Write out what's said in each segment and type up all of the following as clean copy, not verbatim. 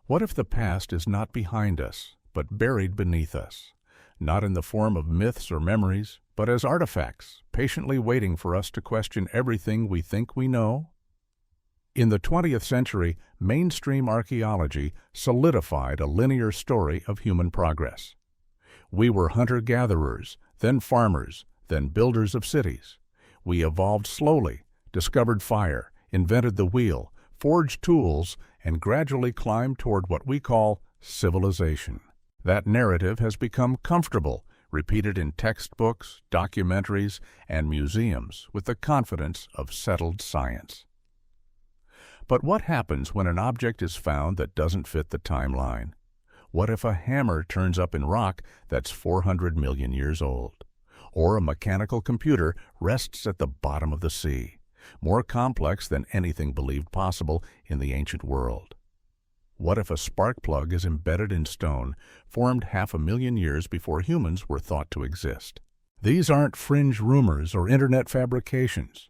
What if the past is not behind us, but buried beneath us, not in the form of myths or memories, but as artifacts, patiently waiting for us to question everything we think we know? In the 20th century, mainstream archaeology solidified a linear story of human progress. We were hunter-gatherers, then farmers, then builders of cities. We evolved slowly, discovered fire, invented the wheel, forged tools, and gradually climbed toward what we call civilization. That narrative has become comfortable, repeated in textbooks, documentaries, and museums with the confidence of settled science. But what happens when an object is found that doesn't fit the timeline? What if a hammer turns up in rock that's 400 million years old? Or a mechanical computer rests at the bottom of the sea, more complex than anything believed possible in the ancient world? What if a spark plug is embedded in stone, formed 500,000 years before humans were thought to exist? These aren't fringe rumors or internet fabrications.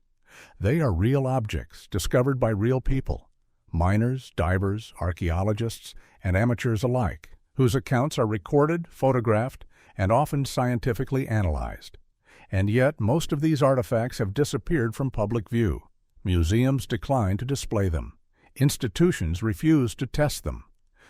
They are real objects discovered by real people, miners, divers, archaeologists, and amateurs alike, whose accounts are recorded, photographed, and often scientifically analyzed. And yet, most of these artifacts have disappeared from public view. Museums decline to display them. Institutions refuse to test them.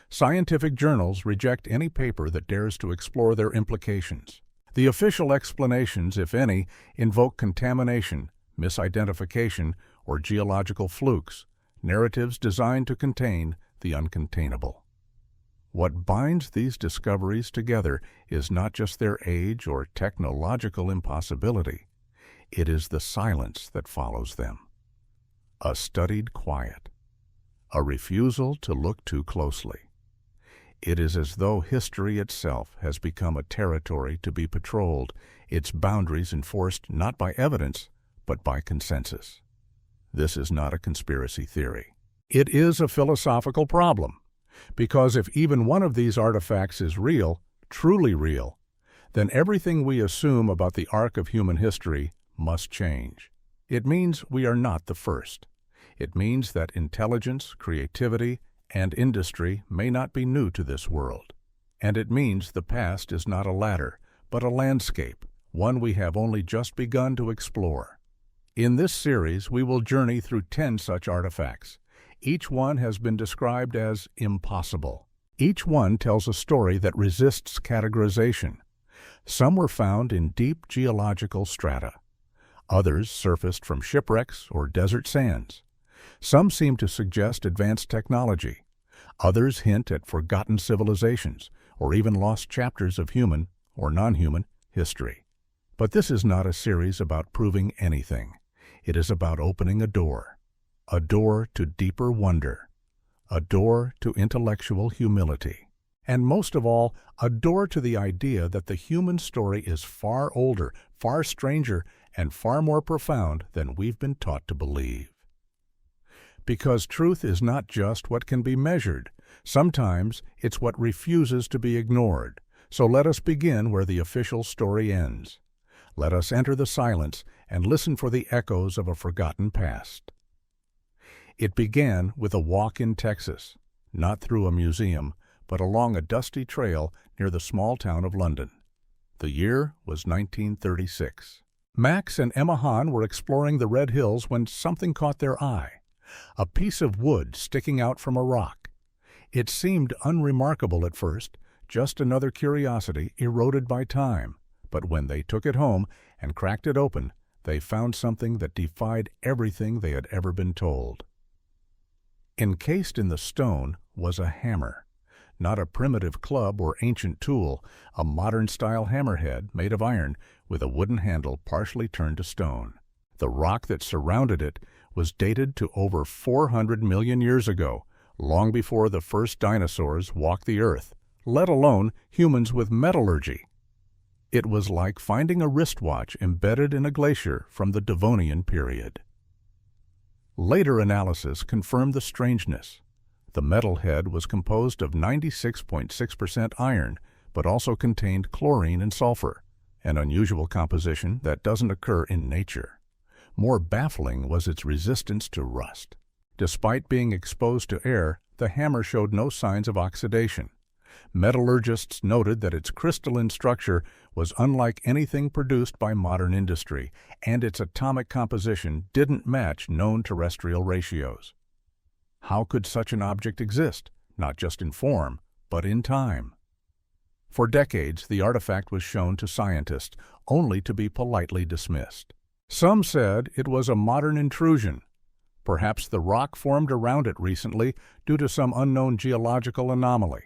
Scientific journals reject any paper that dares to explore their implications. The official explanations, if any, invoke contamination, misidentification, or geological flukes, narratives designed to contain the uncontainable. What binds these discoveries together is not just their age or technological impossibility. It is the silence that follows them. A studied quiet. A refusal to look too closely. It is as though history itself has become a territory to be patrolled, its boundaries enforced not by evidence, but by consensus. This is not a conspiracy theory. It is a philosophical problem, because if even one of these artifacts is real, truly real, then everything we assume about the arc of human history must change. It means we are not the first. It means that intelligence, creativity, and industry may not be new to this world. And it means the past is not a ladder, but a landscape, one we have only just begun to explore. In this series, we will journey through 10 such artifacts. Each one has been described as impossible. Each one tells a story that resists categorization. Some were found in deep geological strata. Others surfaced from shipwrecks or desert sands. Some seem to suggest advanced technology. Others hint at forgotten civilizations or even lost chapters of human or non-human history. But this is not a series about proving anything. It is about opening a door to deeper wonder, a door to intellectual humility, and most of all, a door to the idea that the human story is far older, far stranger, and far more profound than we've been taught to believe. Because truth is not just what can be measured. Sometimes it's what refuses to be ignored. So let us begin where the official story ends. Let us enter the silence and listen for the echoes of a forgotten past. It began with a walk in Texas, not through a museum, but along a dusty trail near the small town of London. The year was 1936. Max and Emma Hahn were exploring the Red Hills when something caught their eye. A piece of wood sticking out from a rock. It seemed unremarkable at first, just another curiosity eroded by time. But when they took it home and cracked it open, they found something that defied everything they had ever been told. Encased in the stone was a hammer. Not a primitive club or ancient tool, a modern-style hammerhead made of iron with a wooden handle partially turned to stone. The rock that surrounded it was dated to over 400 million years ago, long before the first dinosaurs walked the earth, let alone humans with metallurgy. It was like finding a wristwatch embedded in a glacier from the Devonian period. Later analysis confirmed the strangeness. The metal head was composed of 96.6% iron, but also contained chlorine and sulfur, an unusual composition that doesn't occur in nature. More baffling was its resistance to rust. Despite being exposed to air, the hammer showed no signs of oxidation. Metallurgists noted that its crystalline structure was unlike anything produced by modern industry, and its atomic composition didn't match known terrestrial ratios. How could such an object exist, not just in form, but in time? For decades, the artifact was shown to scientists, only to be politely dismissed. Some said it was a modern intrusion. Perhaps the rock formed around it recently due to some unknown geological anomaly.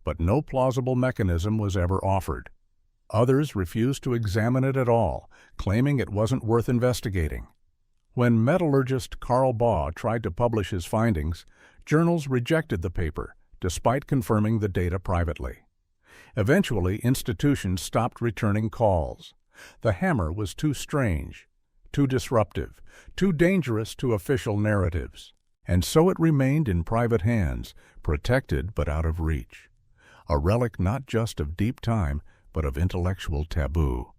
But no plausible mechanism was ever offered. Others refused to examine it at all, claiming it wasn't worth investigating. When metallurgist Carl Baugh tried to publish his findings, journals rejected the paper, despite confirming the data privately. Eventually, institutions stopped returning calls. The hammer was too strange, too disruptive, too dangerous to official narratives. And so it remained in private hands, protected but out of reach. A relic not just of deep time, but of intellectual taboo.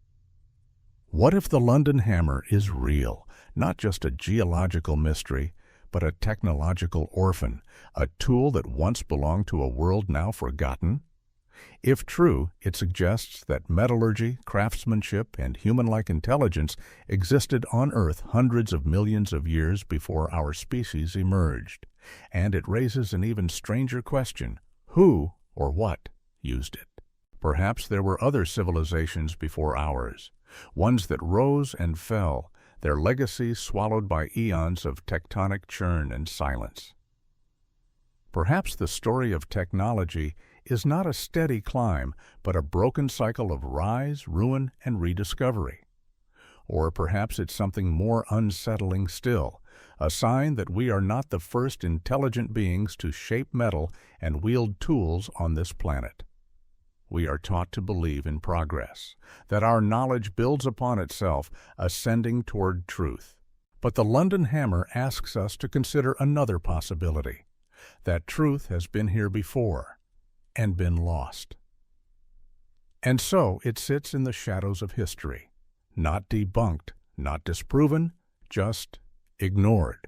What if the London hammer is real, not just a geological mystery, but a technological orphan, a tool that once belonged to a world now forgotten? If true, it suggests that metallurgy, craftsmanship, and human-like intelligence existed on Earth hundreds of millions of years before our species emerged. And it raises an even stranger question: who or what used it? Perhaps there were other civilizations before ours, ones that rose and fell, their legacies swallowed by eons of tectonic churn and silence. Perhaps the story of technology is not a steady climb, but a broken cycle of rise, ruin, and rediscovery. Or perhaps it's something more unsettling still, a sign that we are not the first intelligent beings to shape metal and wield tools on this planet. We are taught to believe in progress, that our knowledge builds upon itself, ascending toward truth. But the London hammer asks us to consider another possibility, that truth has been here before and been lost. And so it sits in the shadows of history, not debunked, not disproven, just ignored.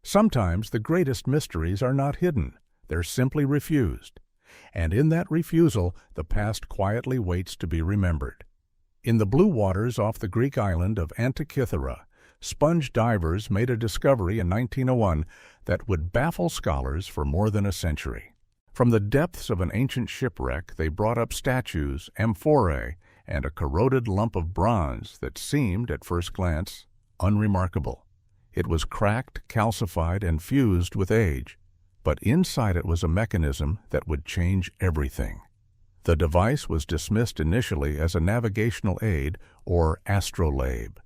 Sometimes the greatest mysteries are not hidden, they're simply refused. And in that refusal, the past quietly waits to be remembered. In the blue waters off the Greek island of Antikythera, sponge divers made a discovery in 1901 that would baffle scholars for more than a century. From the depths of an ancient shipwreck, they brought up statues, amphorae, and a corroded lump of bronze that seemed, at first glance, unremarkable. It was cracked, calcified, and fused with age. But inside it was a mechanism that would change everything. The device was dismissed initially as a navigational aid, or astrolabe.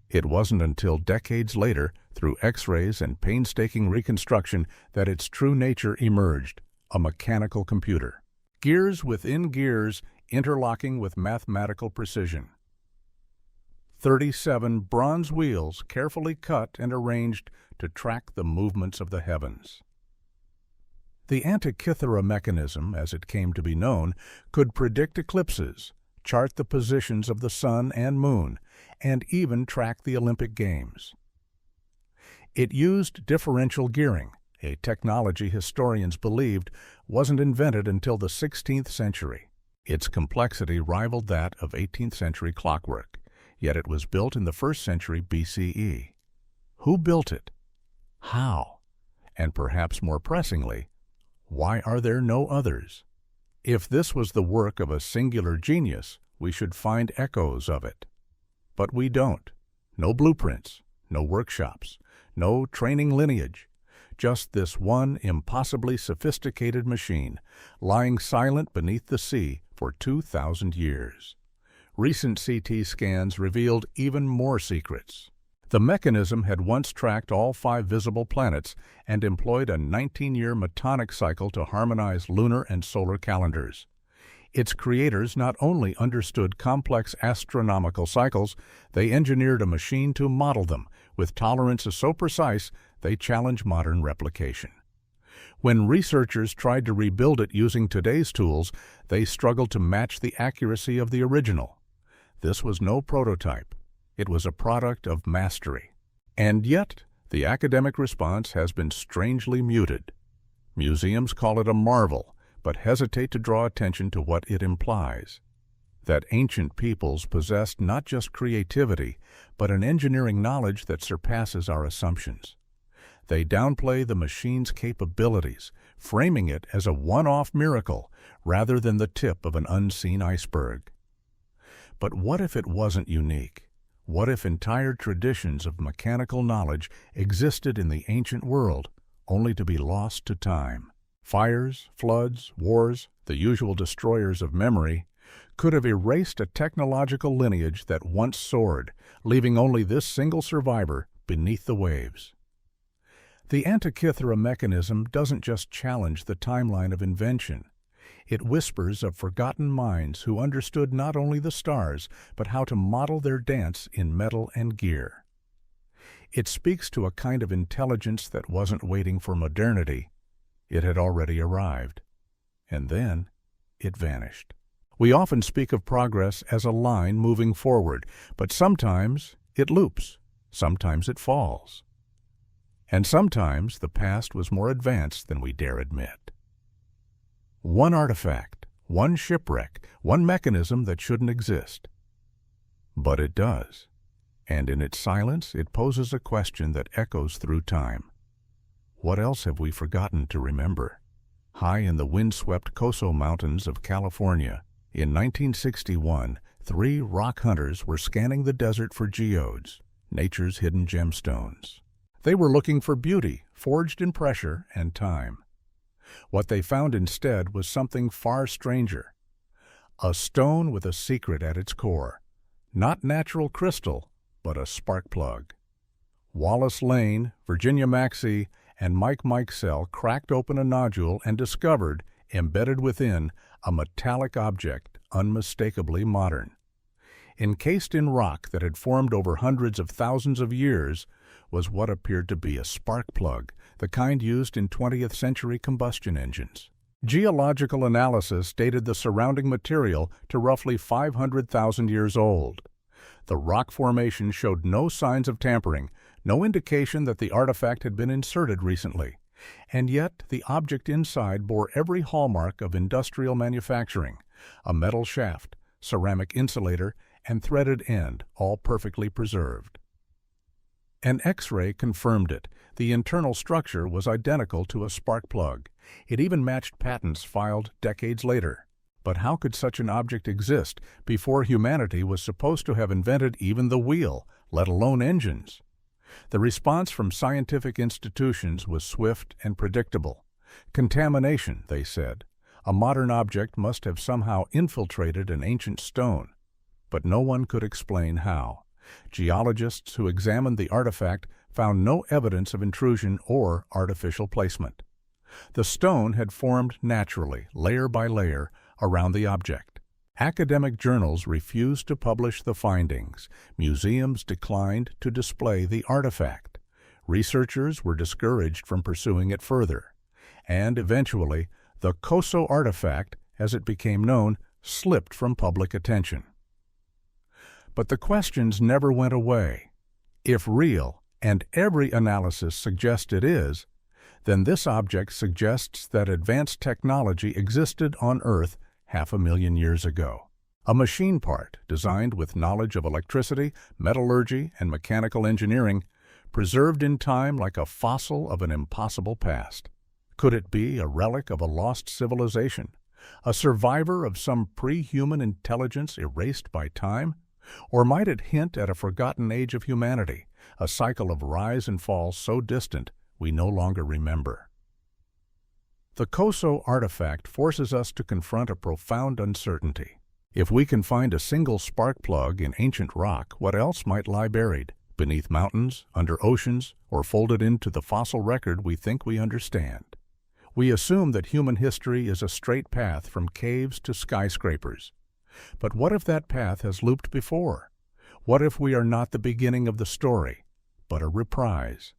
It wasn't until decades later, through X-rays and painstaking reconstruction, that its true nature emerged: a mechanical computer. Gears within gears, interlocking with mathematical precision. 37 bronze wheels carefully cut and arranged to track the movements of the heavens. The Antikythera Mechanism, as it came to be known, could predict eclipses, chart the positions of the sun and moon, and even track the Olympic Games. It used differential gearing, a technology historians believed wasn't invented until the 16th century. Its complexity rivaled that of 18th century clockwork, yet it was built in the 1st century BCE. Who built it? How? And perhaps more pressingly, why are there no others? If this was the work of a singular genius, we should find echoes of it. But we don't. No blueprints, no workshops, no training lineage. Just this one impossibly sophisticated machine, lying silent beneath the sea for 2,000 years. Recent CT scans revealed even more secrets. The mechanism had once tracked all 5 visible planets and employed a 19-year metonic cycle to harmonize lunar and solar calendars. Its creators not only understood complex astronomical cycles, they engineered a machine to model them, with tolerances so precise they challenge modern replication. When researchers tried to rebuild it using today's tools, they struggled to match the accuracy of the original. This was no prototype. It was a product of mastery. And yet, the academic response has been strangely muted. Museums call it a marvel, but hesitate to draw attention to what it implies. That ancient peoples possessed not just creativity, but an engineering knowledge that surpasses our assumptions. They downplay the machine's capabilities, framing it as a one-off miracle rather than the tip of an unseen iceberg. But what if it wasn't unique? What if entire traditions of mechanical knowledge existed in the ancient world, only to be lost to time? Fires, floods, wars, the usual destroyers of memory, could have erased a technological lineage that once soared, leaving only this single survivor beneath the waves. The Antikythera Mechanism doesn't just challenge the timeline of invention. It whispers of forgotten minds who understood not only the stars, but how to model their dance in metal and gear. It speaks to a kind of intelligence that wasn't waiting for modernity. It had already arrived. And then it vanished. We often speak of progress as a line moving forward, but sometimes it loops, sometimes it falls. And sometimes the past was more advanced than we dare admit. One artifact, one shipwreck, one mechanism that shouldn't exist. But it does, and in its silence it poses a question that echoes through time. What else have we forgotten to remember? High in the windswept Koso Mountains of California, in 1961, 3 rock hunters were scanning the desert for geodes, nature's hidden gemstones. They were looking for beauty, forged in pressure and time. What they found instead was something far stranger. A stone with a secret at its core. Not natural crystal, but a spark plug. Wallace Lane, Virginia Maxey, and Mike Mikesell cracked open a nodule and discovered, embedded within, a metallic object unmistakably modern. Encased in rock that had formed over hundreds of thousands of years was what appeared to be a spark plug, the kind used in 20th century combustion engines. Geological analysis dated the surrounding material to roughly 500,000 years old. The rock formation showed no signs of tampering, no indication that the artifact had been inserted recently, and yet the object inside bore every hallmark of industrial manufacturing: a metal shaft, ceramic insulator, and threaded end, all perfectly preserved. An X-ray confirmed it. The internal structure was identical to a spark plug. It even matched patents filed decades later. But how could such an object exist before humanity was supposed to have invented even the wheel, let alone engines? The response from scientific institutions was swift and predictable. Contamination, they said. A modern object must have somehow infiltrated an ancient stone. But no one could explain how. Geologists who examined the artifact found no evidence of intrusion or artificial placement. The stone had formed naturally, layer by layer, around the object. Academic journals refused to publish the findings. Museums declined to display the artifact. Researchers were discouraged from pursuing it further. And eventually, the Koso artifact, as it became known, slipped from public attention. But the questions never went away. If real, and every analysis suggests it is, then this object suggests that advanced technology existed on Earth 500,000 years ago. A machine part designed with knowledge of electricity, metallurgy, and mechanical engineering, preserved in time like a fossil of an impossible past. Could it be a relic of a lost civilization, a survivor of some pre-human intelligence erased by time? Or might it hint at a forgotten age of humanity, a cycle of rise and fall so distant we no longer remember? The Koso artifact forces us to confront a profound uncertainty. If we can find a single spark plug in ancient rock, what else might lie buried, beneath mountains, under oceans, or folded into the fossil record we think we understand? We assume that human history is a straight path from caves to skyscrapers. But what if that path has looped before? What if we are not the beginning of the story, but a reprise?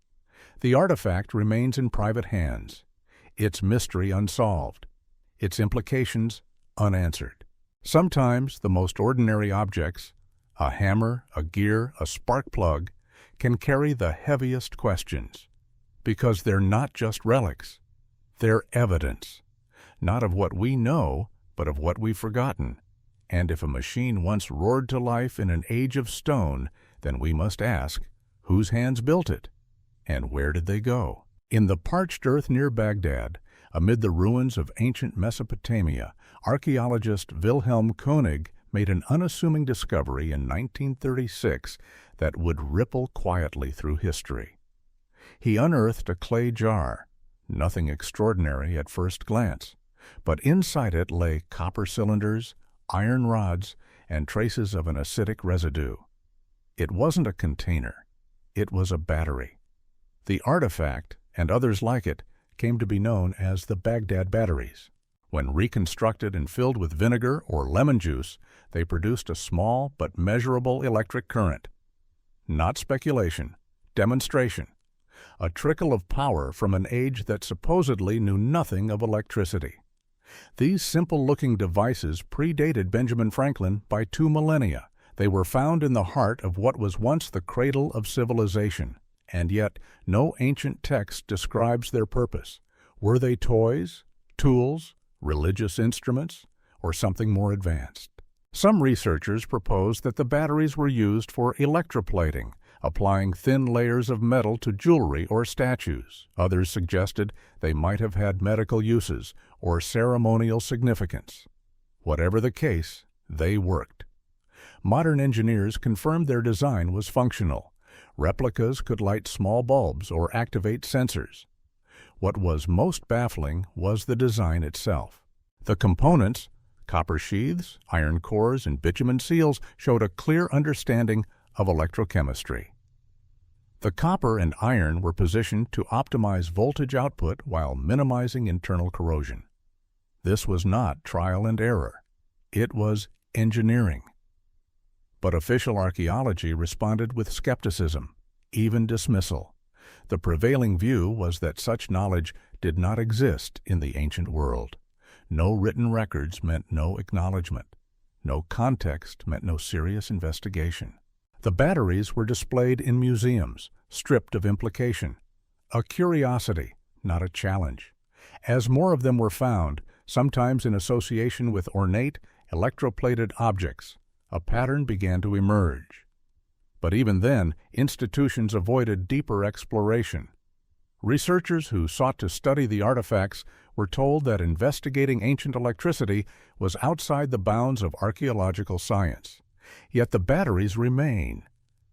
The artifact remains in private hands, its mystery unsolved, its implications unanswered. Sometimes the most ordinary objects, a hammer, a gear, a spark plug, can carry the heaviest questions, because they're not just relics, They're evidence, not of what we know, but of what we've forgotten. And if a machine once roared to life in an age of stone, then we must ask, whose hands built it? And where did they go? In the parched earth near Baghdad, amid the ruins of ancient Mesopotamia, archaeologist Wilhelm Koenig made an unassuming discovery in 1936 that would ripple quietly through history. He unearthed a clay jar, nothing extraordinary at first glance, but inside it lay copper cylinders, iron rods, and traces of an acidic residue. It wasn't a container, it was a battery. The artifact, and others like it, came to be known as the Baghdad Batteries. When reconstructed and filled with vinegar or lemon juice, they produced a small but measurable electric current. Not speculation, demonstration. A trickle of power from an age that supposedly knew nothing of electricity. These simple-looking devices predated Benjamin Franklin by 2 millennia. They were found in the heart of what was once the cradle of civilization, and yet no ancient text describes their purpose. Were they toys, tools, religious instruments, or something more advanced? Some researchers propose that the batteries were used for electroplating, applying thin layers of metal to jewelry or statues. Others suggested they might have had medical uses or ceremonial significance. Whatever the case, they worked. Modern engineers confirmed their design was functional. Replicas could light small bulbs or activate sensors. What was most baffling was the design itself. The components, copper sheaths, iron cores, and bitumen seals, showed a clear understanding of electrochemistry. The copper and iron were positioned to optimize voltage output while minimizing internal corrosion. This was not trial and error. It was engineering. But official archaeology responded with skepticism, even dismissal. The prevailing view was that such knowledge did not exist in the ancient world. No written records meant no acknowledgement. No context meant no serious investigation. The batteries were displayed in museums, stripped of implication. A curiosity, not a challenge. As more of them were found, sometimes in association with ornate, electroplated objects, a pattern began to emerge. But even then, institutions avoided deeper exploration. Researchers who sought to study the artifacts were told that investigating ancient electricity was outside the bounds of archaeological science. Yet the batteries remain,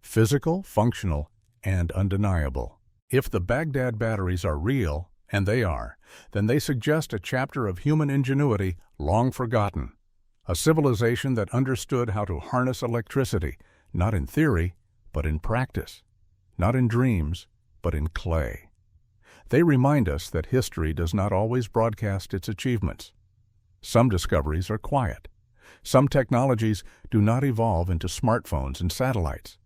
physical, functional, and undeniable. If the Baghdad Batteries are real, and they are, then they suggest a chapter of human ingenuity long forgotten. A civilization that understood how to harness electricity, not in theory, but in practice. Not in dreams, but in clay. They remind us that history does not always broadcast its achievements. Some discoveries are quiet. Some technologies do not evolve into smartphones and satellites.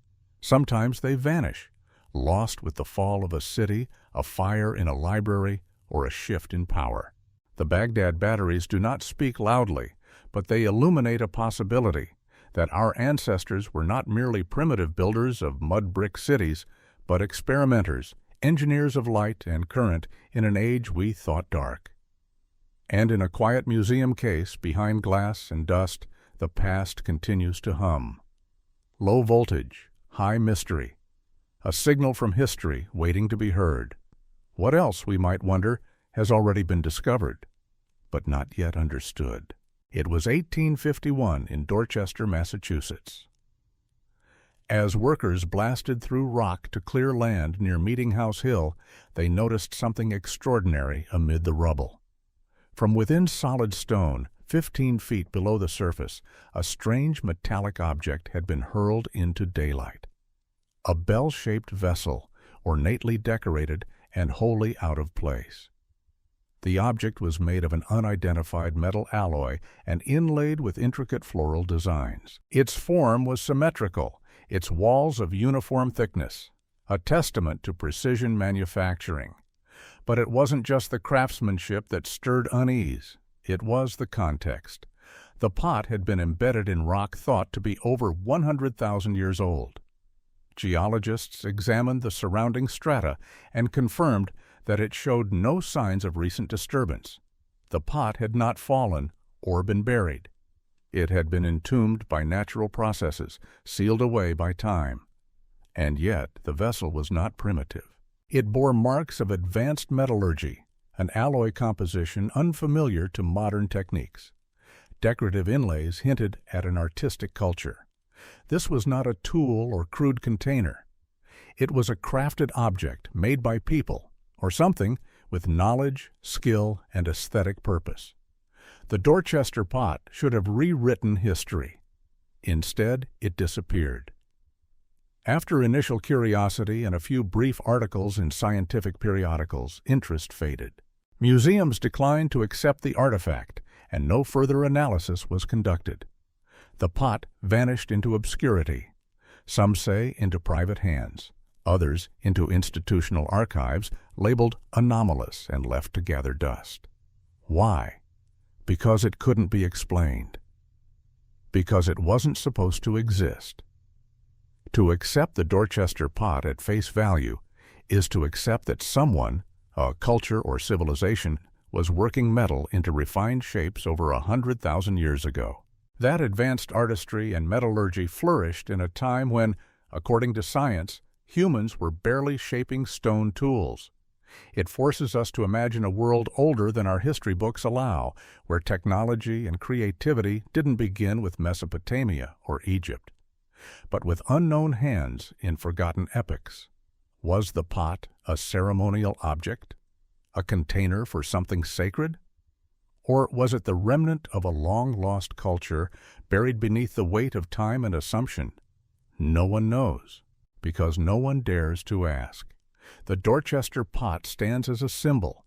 Sometimes they vanish, lost with the fall of a city, a fire in a library, or a shift in power. The Baghdad Batteries do not speak loudly, but they illuminate a possibility that our ancestors were not merely primitive builders of mud brick cities, but experimenters, engineers of light and current in an age we thought dark. And in a quiet museum case behind glass and dust, the past continues to hum. Low voltage, high mystery, a signal from history waiting to be heard. What else, we might wonder, has already been discovered, but not yet understood? It was 1851 in Dorchester, Massachusetts. As workers blasted through rock to clear land near Meeting House Hill, they noticed something extraordinary amid the rubble. From within solid stone, 15 feet below the surface, a strange metallic object had been hurled into daylight. A bell-shaped vessel, ornately decorated and wholly out of place. The object was made of an unidentified metal alloy and inlaid with intricate floral designs. Its form was symmetrical, its walls of uniform thickness, a testament to precision manufacturing. But it wasn't just the craftsmanship that stirred unease, it was the context. The pot had been embedded in rock thought to be over 100,000 years old. Geologists examined the surrounding strata and confirmed that it showed no signs of recent disturbance. The pot had not fallen or been buried. It had been entombed by natural processes, sealed away by time. And yet the vessel was not primitive. It bore marks of advanced metallurgy, an alloy composition unfamiliar to modern techniques. Decorative inlays hinted at an artistic culture. This was not a tool or crude container. It was a crafted object made by people, or something, with knowledge, skill, and aesthetic purpose. The Dorchester pot should have rewritten history. Instead, it disappeared. After initial curiosity and a few brief articles in scientific periodicals, interest faded. Museums declined to accept the artifact, and no further analysis was conducted. The pot vanished into obscurity. Some say into private hands, others into institutional archives, labeled anomalous and left to gather dust. Why? Because it couldn't be explained. Because it wasn't supposed to exist. To accept the Dorchester pot at face value is to accept that someone, a culture or civilization, was working metal into refined shapes over 100,000 years ago. That advanced artistry and metallurgy flourished in a time when, according to science, humans were barely shaping stone tools. It forces us to imagine a world older than our history books allow, where technology and creativity didn't begin with Mesopotamia or Egypt, but with unknown hands in forgotten epochs. Was the pot a ceremonial object? A container for something sacred? Or was it the remnant of a long-lost culture buried beneath the weight of time and assumption? No one knows, because no one dares to ask. The Dorchester pot stands as a symbol,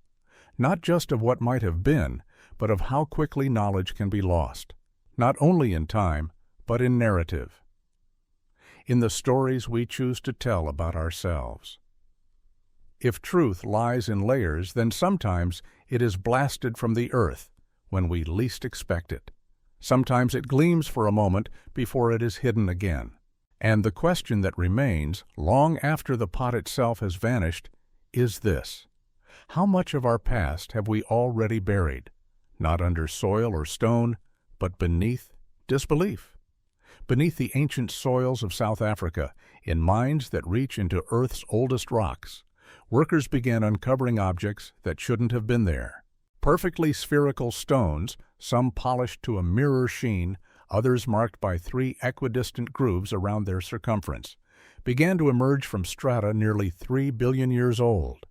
not just of what might have been, but of how quickly knowledge can be lost, not only in time, but in narrative, in the stories we choose to tell about ourselves. If truth lies in layers, then sometimes it is blasted from the earth when we least expect it. Sometimes it gleams for a moment before it is hidden again. And the question that remains, long after the pot itself has vanished, is this: how much of our past have we already buried, not under soil or stone, but beneath disbelief? Beneath the ancient soils of South Africa, in mines that reach into Earth's oldest rocks, workers began uncovering objects that shouldn't have been there. Perfectly spherical stones, some polished to a mirror sheen, others marked by 3 equidistant grooves around their circumference, began to emerge from strata nearly 3 billion years old.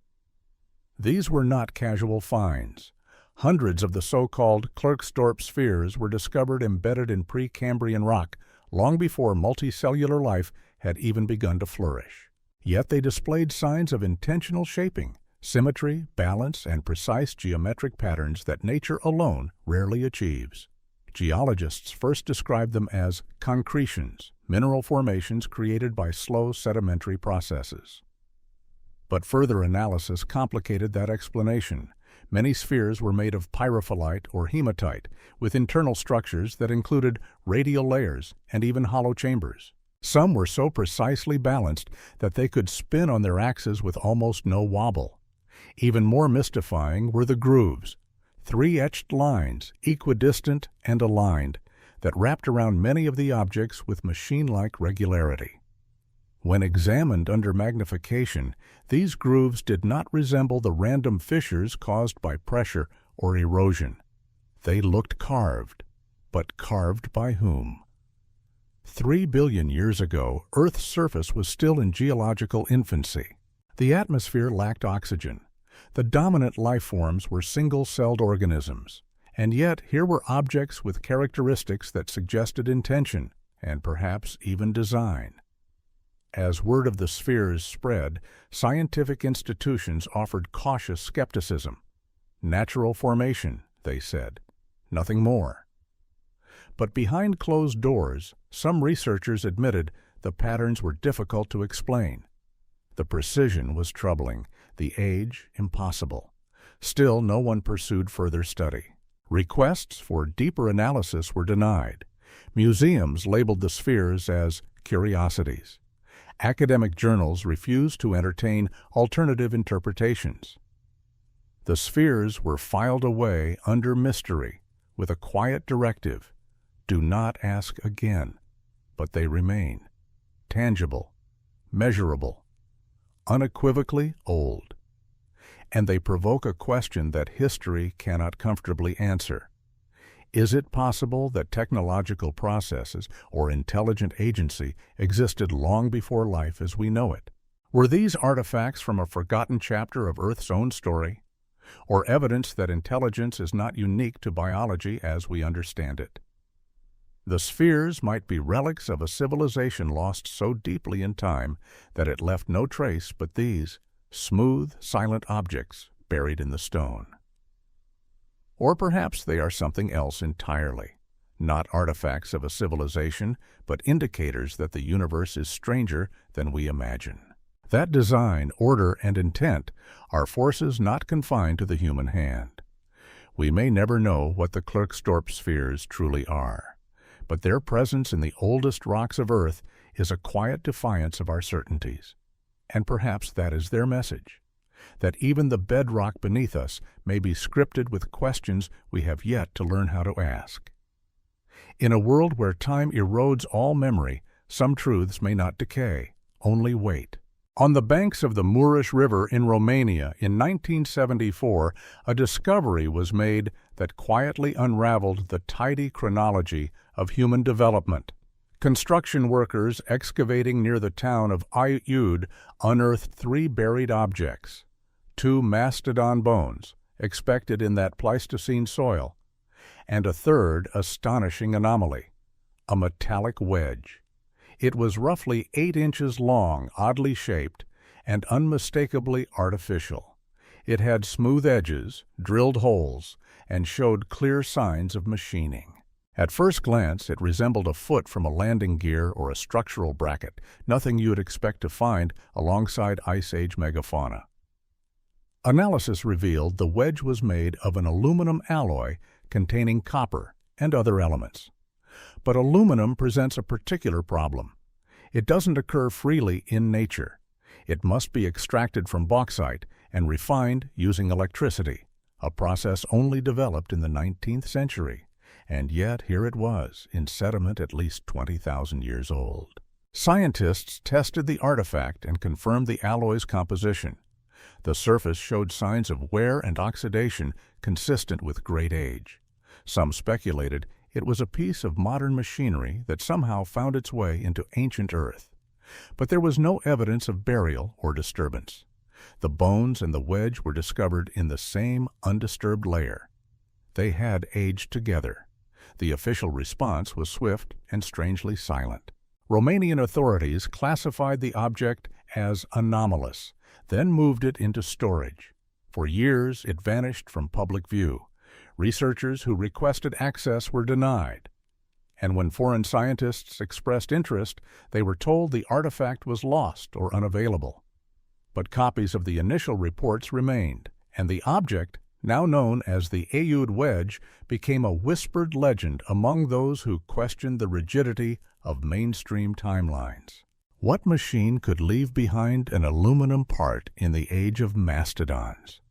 These were not casual finds. Hundreds of the so-called Klerksdorp spheres were discovered embedded in Precambrian rock long before multicellular life had even begun to flourish. Yet they displayed signs of intentional shaping, symmetry, balance, and precise geometric patterns that nature alone rarely achieves. Geologists first described them as concretions, mineral formations created by slow sedimentary processes. But further analysis complicated that explanation. Many spheres were made of pyrophyllite or hematite, with internal structures that included radial layers and even hollow chambers. Some were so precisely balanced that they could spin on their axes with almost no wobble. Even more mystifying were the grooves, 3 etched lines, equidistant and aligned, that wrapped around many of the objects with machine-like regularity. When examined under magnification, these grooves did not resemble the random fissures caused by pressure or erosion. They looked carved, but carved by whom? 3 billion years ago, Earth's surface was still in geological infancy. The atmosphere lacked oxygen. The dominant life forms were single-celled organisms, and yet here were objects with characteristics that suggested intention, and perhaps even design. As word of the spheres spread, scientific institutions offered cautious skepticism. Natural formation, they said, nothing more. But behind closed doors, some researchers admitted the patterns were difficult to explain. The precision was troubling, the age impossible. Still, no one pursued further study. Requests for deeper analysis were denied. Museums labeled the spheres as curiosities. Academic journals refused to entertain alternative interpretations. The spheres were filed away under mystery with a quiet directive: do not ask again. But they remain, tangible, measurable, unequivocally old. And they provoke a question that history cannot comfortably answer. Is it possible that technological processes or intelligent agency existed long before life as we know it? Were these artifacts from a forgotten chapter of Earth's own story, or evidence that intelligence is not unique to biology as we understand it? The spheres might be relics of a civilization lost so deeply in time that it left no trace but these smooth, silent objects buried in the stone. Or perhaps they are something else entirely, not artifacts of a civilization, but indicators that the universe is stranger than we imagine. That design, order, and intent are forces not confined to the human hand. We may never know what the Klerksdorp spheres truly are, but their presence in the oldest rocks of Earth is a quiet defiance of our certainties. And perhaps that is their message, that even the bedrock beneath us may be scripted with questions we have yet to learn how to ask. In a world where time erodes all memory, some truths may not decay, only wait. On the banks of the Mureș River in Romania in 1974, a discovery was made that quietly unraveled the tidy chronology of human development. Construction workers excavating near the town of Aude unearthed 3 buried objects: 2 mastodon bones, expected in that Pleistocene soil, and a third astonishing anomaly, a metallic wedge. It was roughly 8 inches long, oddly shaped, and unmistakably artificial. It had smooth edges, drilled holes, and showed clear signs of machining. At first glance, it resembled a foot from a landing gear or a structural bracket, nothing you'd expect to find alongside Ice Age megafauna. Analysis revealed the wedge was made of an aluminum alloy containing copper and other elements. But aluminum presents a particular problem. It doesn't occur freely in nature. It must be extracted from bauxite and refined using electricity, a process only developed in the 19th century. And yet here it was, in sediment at least 20,000 years old. Scientists tested the artifact and confirmed the alloy's composition. The surface showed signs of wear and oxidation consistent with great age. Some speculated it was a piece of modern machinery that somehow found its way into ancient Earth. But there was no evidence of burial or disturbance. The bones and the wedge were discovered in the same undisturbed layer. They had aged together. The official response was swift and strangely silent. Romanian authorities classified the object as anomalous, then moved it into storage. For years, it vanished from public view. Researchers who requested access were denied. And when foreign scientists expressed interest, they were told the artifact was lost or unavailable. But copies of the initial reports remained, and the object, now known as the Aude wedge, became a whispered legend among those who questioned the rigidity of mainstream timelines. What machine could leave behind an aluminum part in the age of mastodons?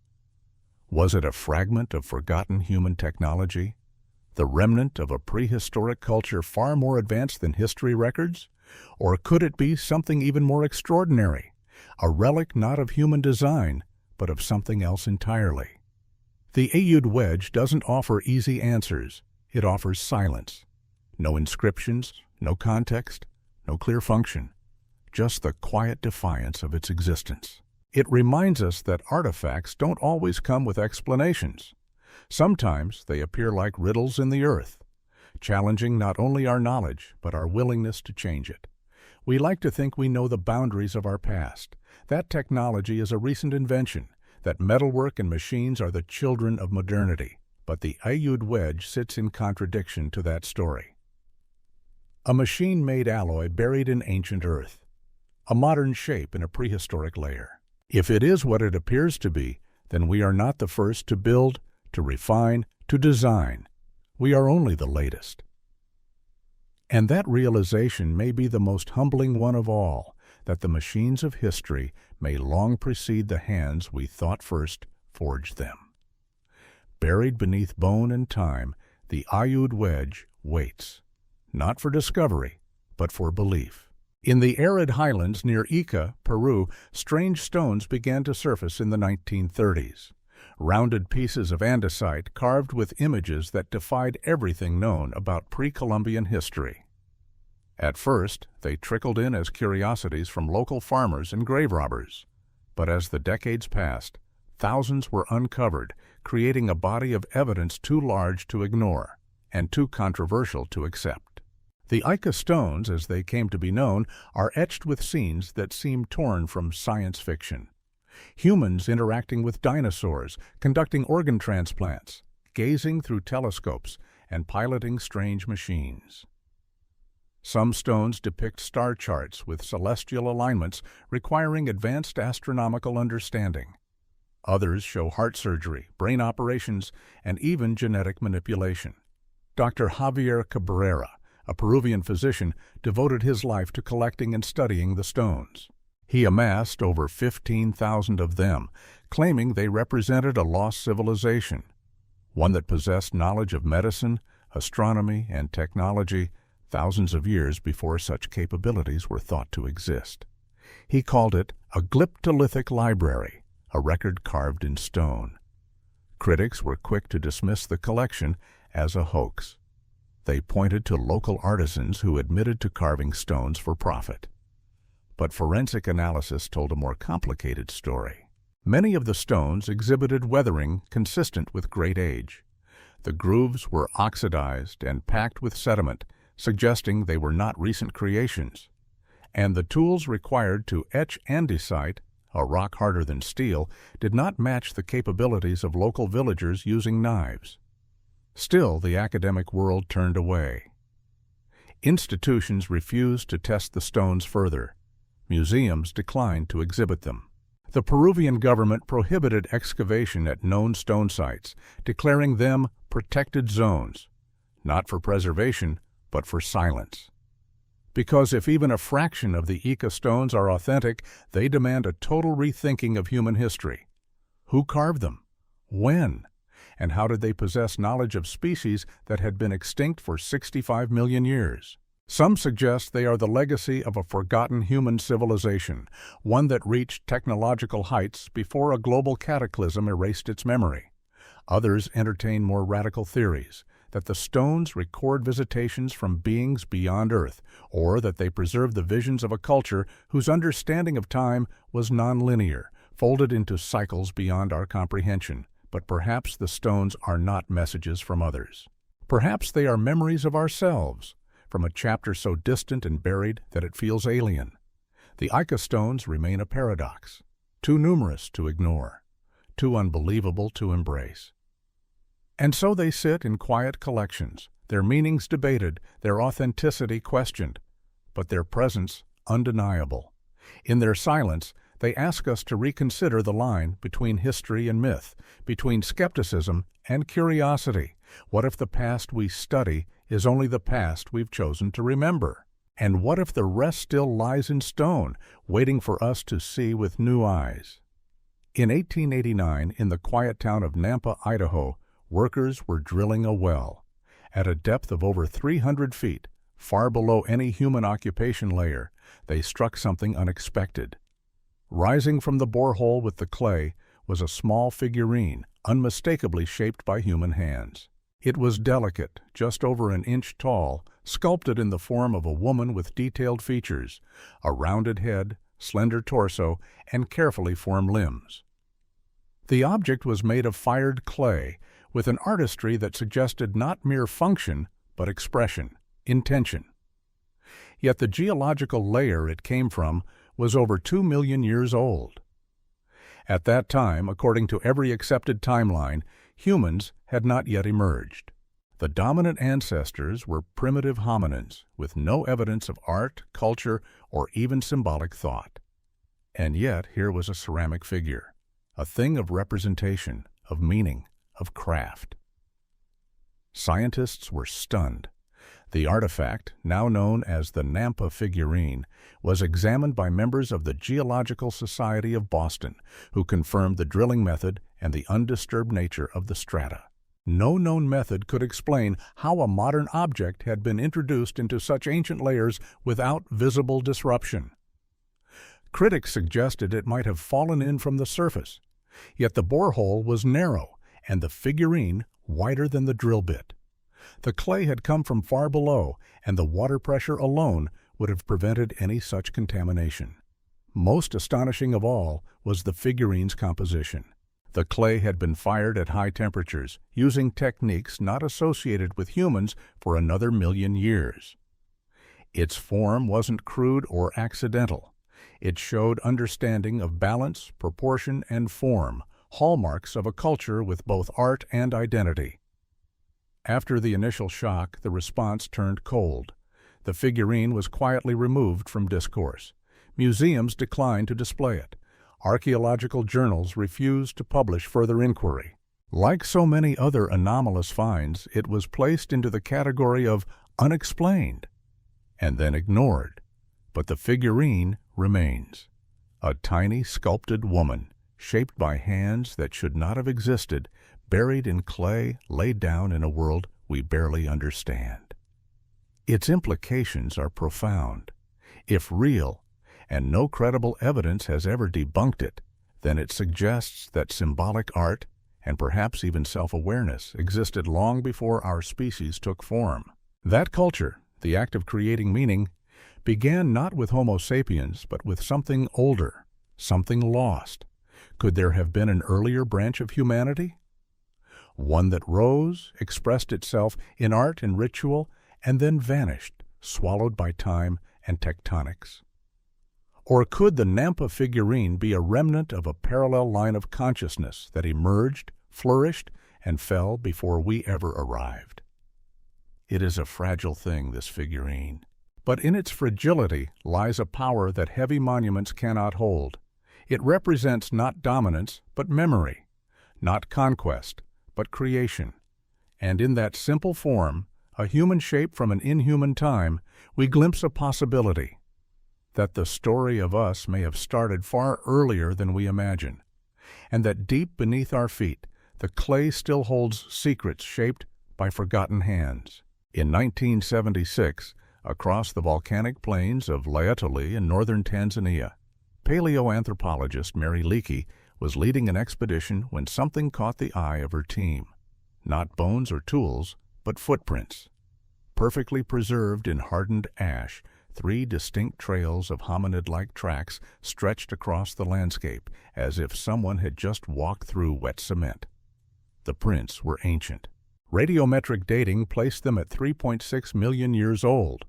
Was it a fragment of forgotten human technology? The remnant of a prehistoric culture far more advanced than history records? Or could it be something even more extraordinary, a relic not of human design, but of something else entirely? The Aude wedge doesn't offer easy answers. It offers silence. No inscriptions, no context, no clear function, just the quiet defiance of its existence. It reminds us that artifacts don't always come with explanations. Sometimes they appear like riddles in the earth, challenging not only our knowledge, but our willingness to change it. We like to think we know the boundaries of our past, that technology is a recent invention, that metalwork and machines are the children of modernity. But the Aude wedge sits in contradiction to that story. A machine-made alloy buried in ancient earth, a modern shape in a prehistoric layer. If it is what it appears to be, then we are not the first to build, to refine, to design. We are only the latest. And that realization may be the most humbling one of all, that the machines of history may long precede the hands we thought first forged them. Buried beneath bone and time, the Aude wedge waits, not for discovery, but for belief. In the arid highlands near Ica, Peru, strange stones began to surface in the 1930s. Rounded pieces of andesite carved with images that defied everything known about pre-Columbian history. At first, they trickled in as curiosities from local farmers and grave robbers. But as the decades passed, thousands were uncovered, creating a body of evidence too large to ignore and too controversial to accept. The Ica stones, as they came to be known, are etched with scenes that seem torn from science fiction. Humans interacting with dinosaurs, conducting organ transplants, gazing through telescopes, and piloting strange machines. Some stones depict star charts with celestial alignments requiring advanced astronomical understanding. Others show heart surgery, brain operations, and even genetic manipulation. Dr. Javier Cabrera, a Peruvian physician, devoted his life to collecting and studying the stones. He amassed over 15,000 of them, claiming they represented a lost civilization, one that possessed knowledge of medicine, astronomy, and technology thousands of years before such capabilities were thought to exist. He called it a glyptolithic library, a record carved in stone. Critics were quick to dismiss the collection as a hoax. They pointed to local artisans who admitted to carving stones for profit. But forensic analysis told a more complicated story. Many of the stones exhibited weathering consistent with great age. The grooves were oxidized and packed with sediment, suggesting they were not recent creations. And the tools required to etch andesite, a rock harder than steel, did not match the capabilities of local villagers using knives. Still, the academic world turned away. Institutions refused to test the stones further. Museums declined to exhibit them. The Peruvian government prohibited excavation at known stone sites, declaring them protected zones, not for preservation, but for silence. Because if even a fraction of the Ica stones are authentic, they demand a total rethinking of human history. Who carved them? When? And how did they possess knowledge of species that had been extinct for 65 million years? Some suggest they are the legacy of a forgotten human civilization, one that reached technological heights before a global cataclysm erased its memory. Others entertain more radical theories, that the stones record visitations from beings beyond Earth, or that they preserve the visions of a culture whose understanding of time was nonlinear, folded into cycles beyond our comprehension. But perhaps the stones are not messages from others. Perhaps they are memories of ourselves, from a chapter so distant and buried that it feels alien. The Ica stones remain a paradox, too numerous to ignore, too unbelievable to embrace. And so they sit in quiet collections, their meanings debated, their authenticity questioned, but their presence undeniable. In their silence, they ask us to reconsider the line between history and myth, between skepticism and curiosity. What if the past we study is only the past we've chosen to remember? And what if the rest still lies in stone, waiting for us to see with new eyes? In 1889, in the quiet town of Nampa, Idaho, workers were drilling a well. At a depth of over 300 feet, far below any human occupation layer, they struck something unexpected. Rising from the borehole with the clay was a small figurine, unmistakably shaped by human hands. It was delicate, just over an inch tall, sculpted in the form of a woman with detailed features, a rounded head, slender torso, and carefully formed limbs. The object was made of fired clay, with an artistry that suggested not mere function, but expression, intention. Yet the geological layer it came from was over 2 million years old. At that time, according to every accepted timeline, humans had not yet emerged. The dominant ancestors were primitive hominins with no evidence of art, culture, or even symbolic thought. And yet here was a ceramic figure, a thing of representation, of meaning, of craft. Scientists were stunned. The artifact, now known as the Nampa figurine, was examined by members of the Geological Society of Boston, who confirmed the drilling method and the undisturbed nature of the strata. No known method could explain how a modern object had been introduced into such ancient layers without visible disruption. Critics suggested it might have fallen in from the surface, yet the borehole was narrow and the figurine wider than the drill bit. The clay had come from far below, and the water pressure alone would have prevented any such contamination. Most astonishing of all was the figurine's composition. The clay had been fired at high temperatures, using techniques not associated with humans for another 1,000,000 years. Its form wasn't crude or accidental. It showed understanding of balance, proportion, and form, hallmarks of a culture with both art and identity. After the initial shock, the response turned cold. The figurine was quietly removed from discourse. Museums declined to display it. Archaeological journals refused to publish further inquiry. Like so many other anomalous finds, it was placed into the category of unexplained and then ignored. But the figurine remains. A tiny sculpted woman, shaped by hands that should not have existed, buried in clay, laid down in a world we barely understand. Its implications are profound. If real, and no credible evidence has ever debunked it, then it suggests that symbolic art, and perhaps even self-awareness, existed long before our species took form. That culture, the act of creating meaning, began not with Homo sapiens, but with something older, something lost. Could there have been an earlier branch of humanity? One that rose, expressed itself in art and ritual, and then vanished, swallowed by time and tectonics. Or could the Nampa figurine be a remnant of a parallel line of consciousness that emerged, flourished, and fell before we ever arrived? It is a fragile thing, this figurine. But in its fragility lies a power that heavy monuments cannot hold. It represents not dominance, but memory, not conquest, but creation. And in that simple form, a human shape from an inhuman time, we glimpse a possibility that the story of us may have started far earlier than we imagine, and that deep beneath our feet, the clay still holds secrets shaped by forgotten hands. In 1976, across the volcanic plains of Laetoli in northern Tanzania, paleoanthropologist Mary Leakey was leading an expedition when something caught the eye of her team. Not bones or tools, but footprints. Perfectly preserved in hardened ash, 3 distinct trails of hominid-like tracks stretched across the landscape as if someone had just walked through wet cement. The prints were ancient. Radiometric dating placed them at 3.6 million years old,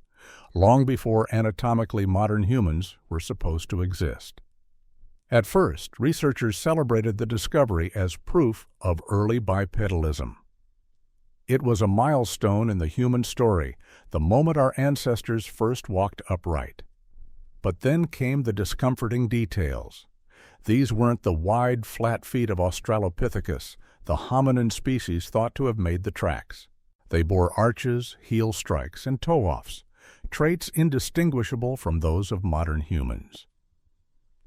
long before anatomically modern humans were supposed to exist. At first, researchers celebrated the discovery as proof of early bipedalism. It was a milestone in the human story, the moment our ancestors first walked upright. But then came the discomforting details. These weren't the wide, flat feet of Australopithecus, the hominin species thought to have made the tracks. They bore arches, heel strikes, and toe-offs, traits indistinguishable from those of modern humans.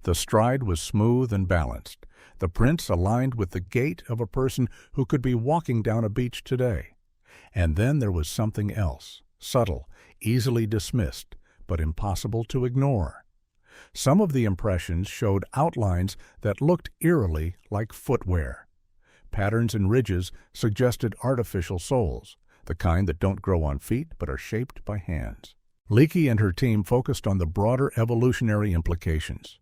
The stride was smooth and balanced, the prints aligned with the gait of a person who could be walking down a beach today. And then there was something else, subtle, easily dismissed, but impossible to ignore. Some of the impressions showed outlines that looked eerily like footwear. Patterns and ridges suggested artificial soles, the kind that don't grow on feet but are shaped by hands. Leakey and her team focused on the broader evolutionary implications.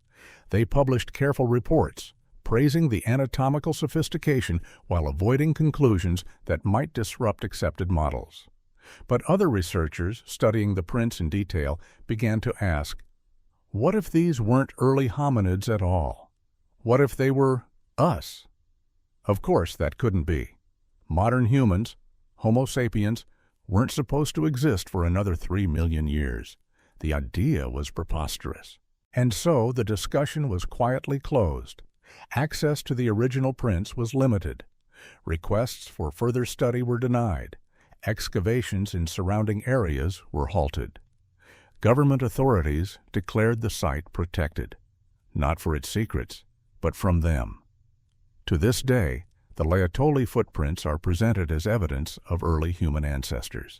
They published careful reports, praising the anatomical sophistication while avoiding conclusions that might disrupt accepted models. But other researchers, studying the prints in detail, began to ask, what if these weren't early hominids at all? What if they were us? Of course, that couldn't be. Modern humans, Homo sapiens, weren't supposed to exist for another 3 million years. The idea was preposterous. And so the discussion was quietly closed. Access to the original prints was limited. Requests for further study were denied. Excavations in surrounding areas were halted. Government authorities declared the site protected, not for its secrets, but from them. To this day, the Laetoli footprints are presented as evidence of early human ancestors.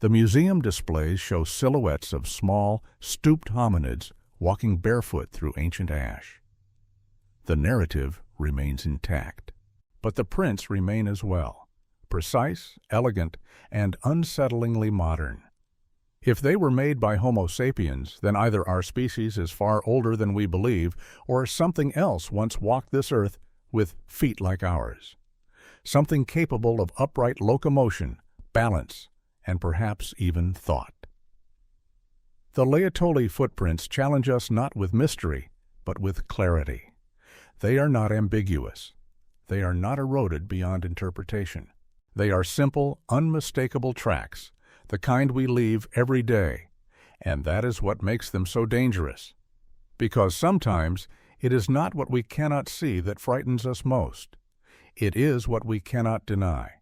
The museum displays show silhouettes of small, stooped hominids walking barefoot through ancient ash. The narrative remains intact, but the prints remain as well, precise, elegant, and unsettlingly modern. If they were made by Homo sapiens, then either our species is far older than we believe, or something else once walked this earth with feet like ours. Something capable of upright locomotion, balance, and perhaps even thought. The Laetoli footprints challenge us not with mystery, but with clarity. They are not ambiguous. They are not eroded beyond interpretation. They are simple, unmistakable tracks, the kind we leave every day, and that is what makes them so dangerous. Because sometimes it is not what we cannot see that frightens us most. It is what we cannot deny.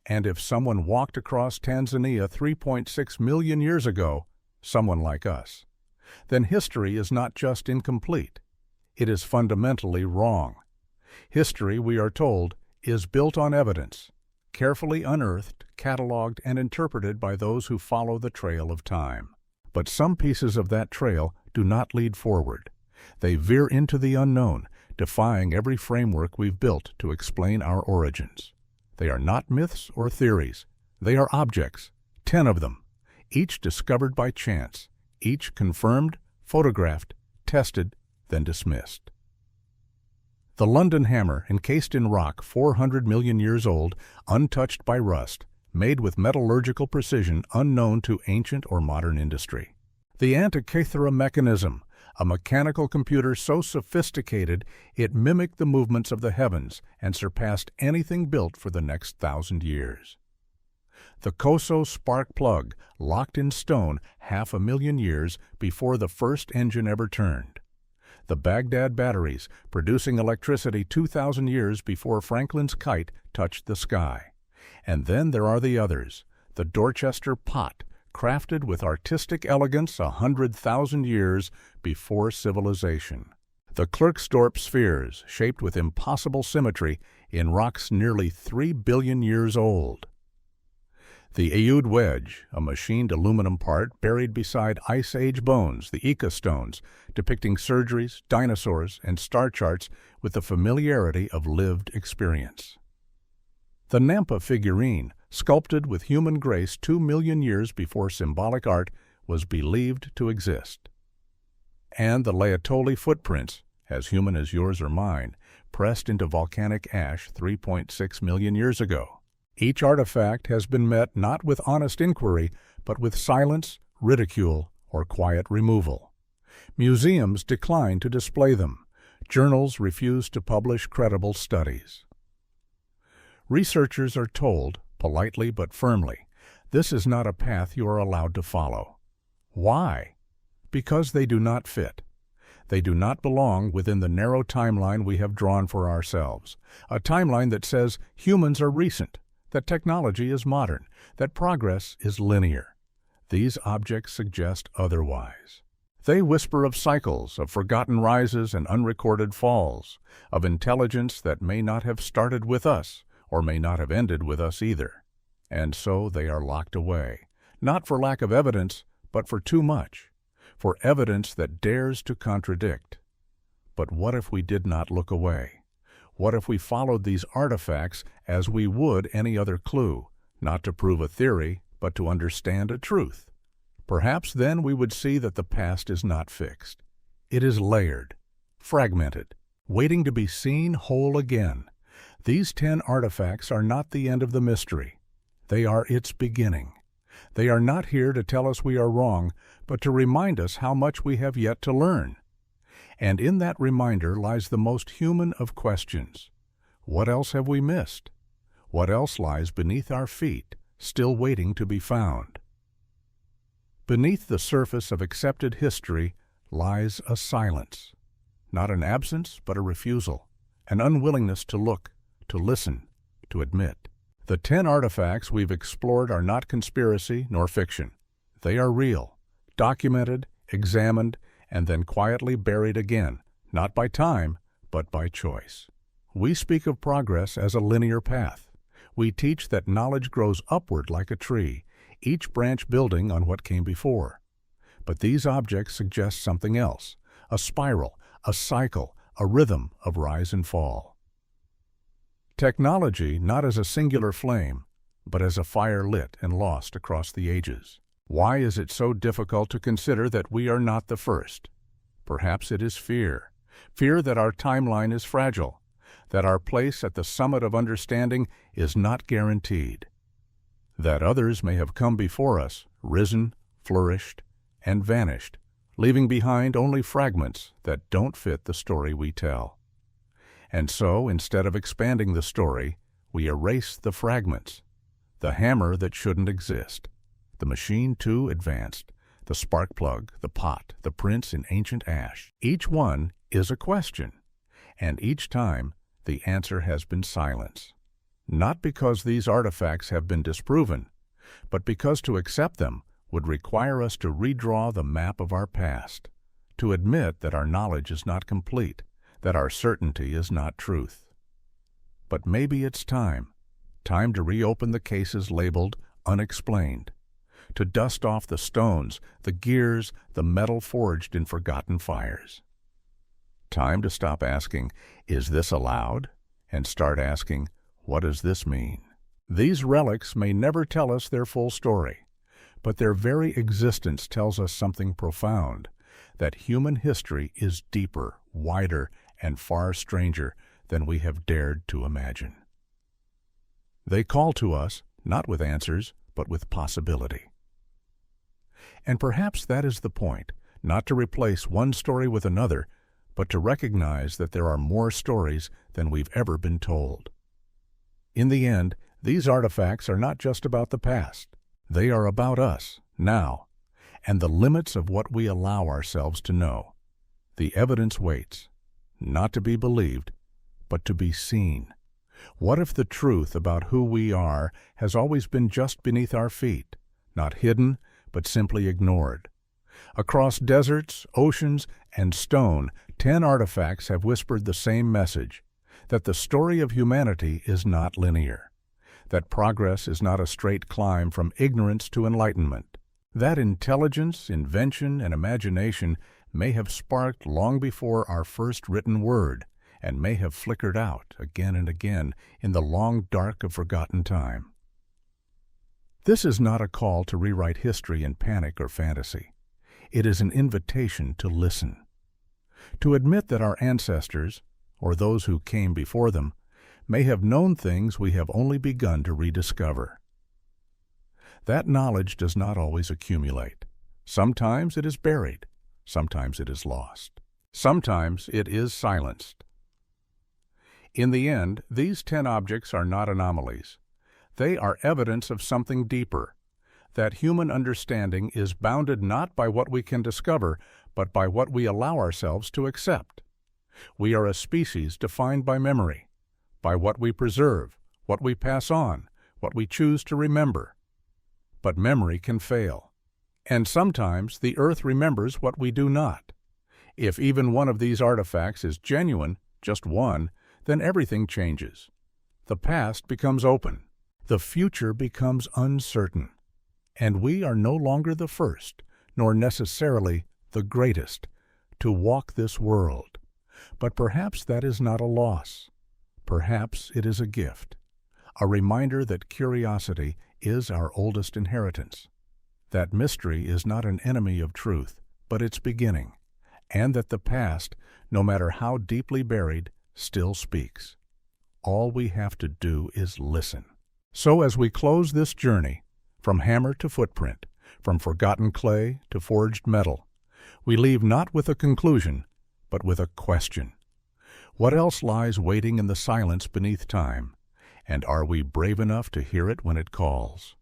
And if someone walked across Tanzania 3.6 million years ago, someone like us, then history is not just incomplete. It is fundamentally wrong. History, we are told, is built on evidence, carefully unearthed, cataloged, and interpreted by those who follow the trail of time. But some pieces of that trail do not lead forward. They veer into the unknown, defying every framework we've built to explain our origins. They are not myths or theories. They are objects, 10 of them, each discovered by chance, each confirmed, photographed, tested, then dismissed. The London hammer, encased in rock 400 million years old, untouched by rust, made with metallurgical precision unknown to ancient or modern industry. The Antikythera Mechanism, a mechanical computer so sophisticated it mimicked the movements of the heavens and surpassed anything built for the next 1,000 years. The Koso spark plug, locked in stone 500,000 years before the first engine ever turned. The Baghdad Batteries, producing electricity 2,000 years before Franklin's kite touched the sky. And then there are the others, the Dorchester pot, crafted with artistic elegance 100,000 years before civilization. The Klerksdorp spheres, shaped with impossible symmetry in rocks nearly 3 billion years old. The Aude wedge, a machined aluminum part buried beside Ice Age bones, the Ica stones, depicting surgeries, dinosaurs, and star charts with the familiarity of lived experience. The Nampa figurine, sculpted with human grace 2 million years before symbolic art was believed to exist. And the Laetoli footprints, as human as yours or mine, pressed into volcanic ash 3.6 million years ago. Each artifact has been met not with honest inquiry, but with silence, ridicule, or quiet removal. Museums decline to display them. Journals refuse to publish credible studies. Researchers are told, politely but firmly, this is not a path you are allowed to follow. Why? Because they do not fit. They do not belong within the narrow timeline we have drawn for ourselves, a timeline that says humans are recent, that technology is modern, that progress is linear. These objects suggest otherwise. They whisper of cycles, of forgotten rises and unrecorded falls, of intelligence that may not have started with us, or may not have ended with us either. And so they are locked away, not for lack of evidence, but for too much, for evidence that dares to contradict. But what if we did not look away? What if we followed these artifacts as we would any other clue, not to prove a theory, but to understand a truth? Perhaps then we would see that the past is not fixed. It is layered, fragmented, waiting to be seen whole again. These 10 artifacts are not the end of the mystery. They are its beginning. They are not here to tell us we are wrong, but to remind us how much we have yet to learn. And in that reminder lies the most human of questions. What else have we missed? What else lies beneath our feet, still waiting to be found? Beneath the surface of accepted history lies a silence. Not an absence, but a refusal, an unwillingness to look, to listen, to admit. The 10 artifacts we've explored are not conspiracy nor fiction. They are real, documented, examined, and then quietly buried again, not by time, but by choice. We speak of progress as a linear path. We teach that knowledge grows upward like a tree, each branch building on what came before. But these objects suggest something else, a spiral, a cycle, a rhythm of rise and fall. Technology not as a singular flame, but as a fire lit and lost across the ages. Why is it so difficult to consider that we are not the first? Perhaps it is fear. Fear that our timeline is fragile, that our place at the summit of understanding is not guaranteed, that others may have come before us, risen, flourished, and vanished, leaving behind only fragments that don't fit the story we tell. And so, instead of expanding the story, we erase the fragments, the hammer that shouldn't exist, the machine too advanced, the spark plug, the pot, the prince in ancient ash. Each one is a question, and each time the answer has been silence. Not because these artifacts have been disproven, but because to accept them would require us to redraw the map of our past, to admit that our knowledge is not complete, that our certainty is not truth. But maybe it's time to reopen the cases labeled unexplained, to dust off the stones, the gears, the metal forged in forgotten fires. Time to stop asking, is this allowed? And start asking, what does this mean? These relics may never tell us their full story, but their very existence tells us something profound, that human history is deeper, wider, and far stranger than we have dared to imagine. They call to us, not with answers, but with possibility. And perhaps that is the point, not to replace one story with another, but to recognize that there are more stories than we've ever been told. In the end, these artifacts are not just about the past. They are about us, now, and the limits of what we allow ourselves to know. The evidence waits, not to be believed, but to be seen. What if the truth about who we are has always been just beneath our feet, not hidden, but simply ignored? Across deserts, oceans, and stone, 10 artifacts have whispered the same message, that the story of humanity is not linear, that progress is not a straight climb from ignorance to enlightenment, that intelligence, invention, and imagination may have sparked long before our first written word, and may have flickered out again and again in the long dark of forgotten time. This is not a call to rewrite history in panic or fantasy. It is an invitation to listen, to admit that our ancestors, or those who came before them, may have known things we have only begun to rediscover. That knowledge does not always accumulate. Sometimes it is buried, sometimes it is lost, sometimes it is silenced. In the end, these 10 objects are not anomalies. They are evidence of something deeper, that human understanding is bounded not by what we can discover, but by what we allow ourselves to accept. We are a species defined by memory, by what we preserve, what we pass on, what we choose to remember. But memory can fail, and sometimes the earth remembers what we do not. If even one of these artifacts is genuine, just one, then everything changes. The past becomes open. The future becomes uncertain. And we are no longer the first, nor necessarily the greatest, to walk this world. But perhaps that is not a loss. Perhaps it is a gift, a reminder that curiosity is our oldest inheritance, that mystery is not an enemy of truth, but its beginning, and that the past, no matter how deeply buried, still speaks. All we have to do is listen. So as we close this journey, from hammer to footprint, from forgotten clay to forged metal, we leave not with a conclusion, but with a question. What else lies waiting in the silence beneath time, and are we brave enough to hear it when it calls?